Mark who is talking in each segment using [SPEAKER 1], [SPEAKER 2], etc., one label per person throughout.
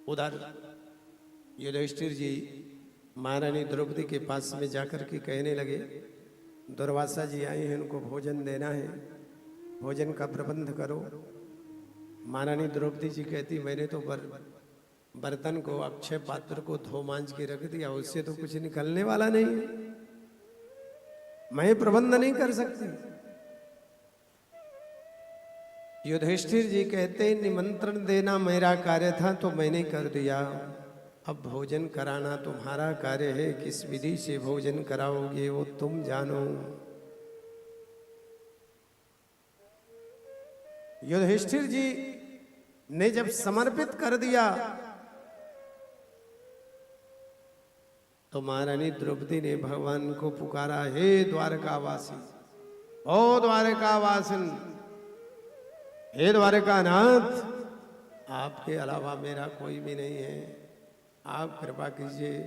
[SPEAKER 1] उधर युधिष्ठिर जी महारानी द्रौपदी के पास में जाकर के कहने लगे, दुर्वासा जी आए हैं, उनको भोजन देना है, भोजन का प्रबंध करो। महारानी द्रौपदी जी कहती, मैंने तो बर्तन को, अक्षय पात्र को धो मांज के रख दिया, उससे तो कुछ निकलने वाला नहीं है, मैं प्रबंध नहीं कर सकती। युधिष्ठिर जी कहते, निमंत्रण देना मेरा कार्य था तो मैंने कर दिया, अब भोजन कराना तुम्हारा कार्य है, किस विधि से भोजन कराओगे वो तुम जानो। युधिष्ठिर जी ने जब समर्पित कर दिया तो महारानी द्रौपदी ने भगवान को पुकारा, हे द्वारकावासी, ओ द्वारकावासिन, हे द्वारकानाथ, आपके अलावा मेरा कोई भी नहीं है, आप कृपा कीजिए।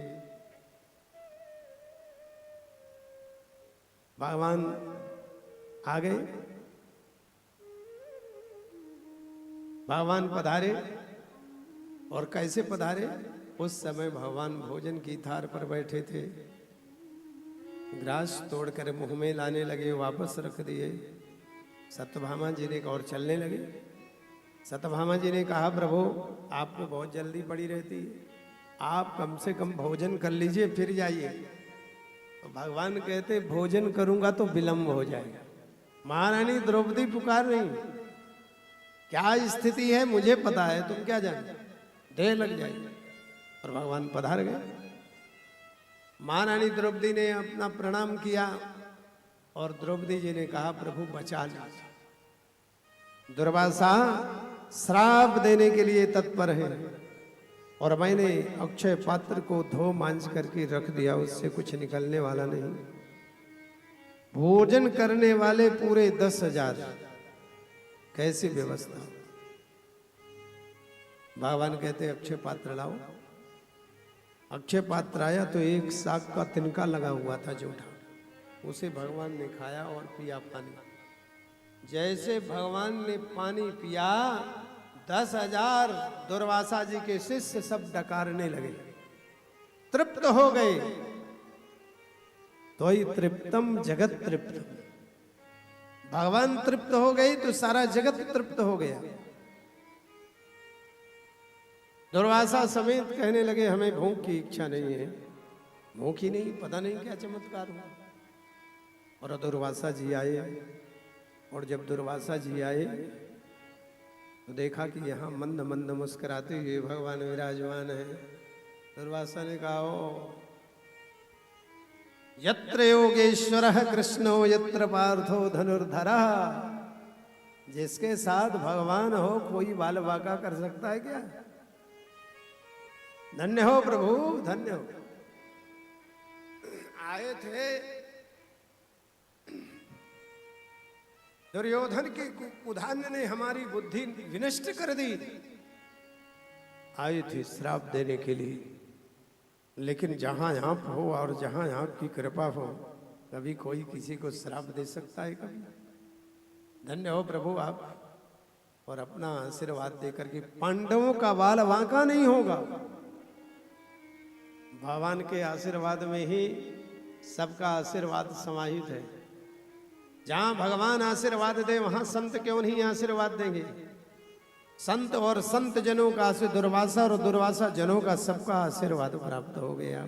[SPEAKER 1] भगवान आ गए, भगवान पधारे। और कैसे पधारे? उस समय भगवान भोजन की थार पर बैठे थे, ग्रास तोड़कर मुंह में लाने लगे, वापस रख दिए। सत्यभामा जी ने और चलने लगे। सत्यभामा जी ने कहा, प्रभु आपको बहुत जल्दी पड़ी रहती है, आप कम से कम भोजन कर लीजिए फिर जाइए। तो भगवान कहते, भोजन करूंगा तो विलंब हो जाएगा। महारानी द्रौपदी पुकार रही, क्या स्थिति है मुझे पता है, तुम क्या जानते, देर लग जाएगी। और भगवान पधार गए। महारानी द्रौपदी ने अपना प्रणाम किया और द्रौपदी जी ने कहा, प्रभु बचा लीजिए, दुर्वासा श्राप देने के लिए तत्पर है और मैंने अक्षय पात्र को धो मांज करके रख दिया, उससे कुछ निकलने वाला नहीं। भोजन करने वाले पूरे 10,000, कैसी व्यवस्था। भगवान कहते, अक्षय पात्र लाओ। अक्षय पात्र आया तो एक साग का तिनका लगा हुआ था जूठा, उसे भगवान ने खाया और पिया पानी। जैसे भगवान ने पानी पिया, 10,000 दुर्वासा जी के शिष्य सब डकारने लगे, तृप्त हो गए। तो ही तृप्तम जगत तृप्तम, भगवान तृप्त हो गई तो सारा जगत तृप्त हो गया। दुर्वासा समेत कहने लगे, हमें भूख की इच्छा नहीं है, भूख ही नहीं, पता नहीं क्या चमत्कार हुआ। और दुर्वासा जी आए, और जब दुर्वासा जी आए तो देखा कि यहाँ मंद मंद मुस्कुराते हुए भगवान विराजमान है। दुर्वासा ने कहा, ओ यत्र योगेश्वरः कृष्णो यत्र पार्थो धनुर्धरः, जिसके साथ भगवान हो कोई बाल बाका कर सकता है क्या? धन्य हो प्रभु, धन्य हो। आए थे दुर्योधन के कुधान्य ने हमारी बुद्धि विनष्ट कर दी, आए थे श्राप देने के लिए, लेकिन जहां आप हो और जहां आपकी कृपा हो, कभी कोई किसी को श्राप दे सकता है कभी? धन्य हो प्रभु आप, और अपना आशीर्वाद देकर के पांडवों का बाल वांका नहीं होगा। भगवान के आशीर्वाद में ही सबका आशीर्वाद समाहित है। जहां भगवान आशीर्वाद दे वहां संत क्यों नहीं आशीर्वाद देंगे? संत और संत जनों का, दुर्वासा और दुर्वासा जनों का सबका आशीर्वाद प्राप्त हो गया।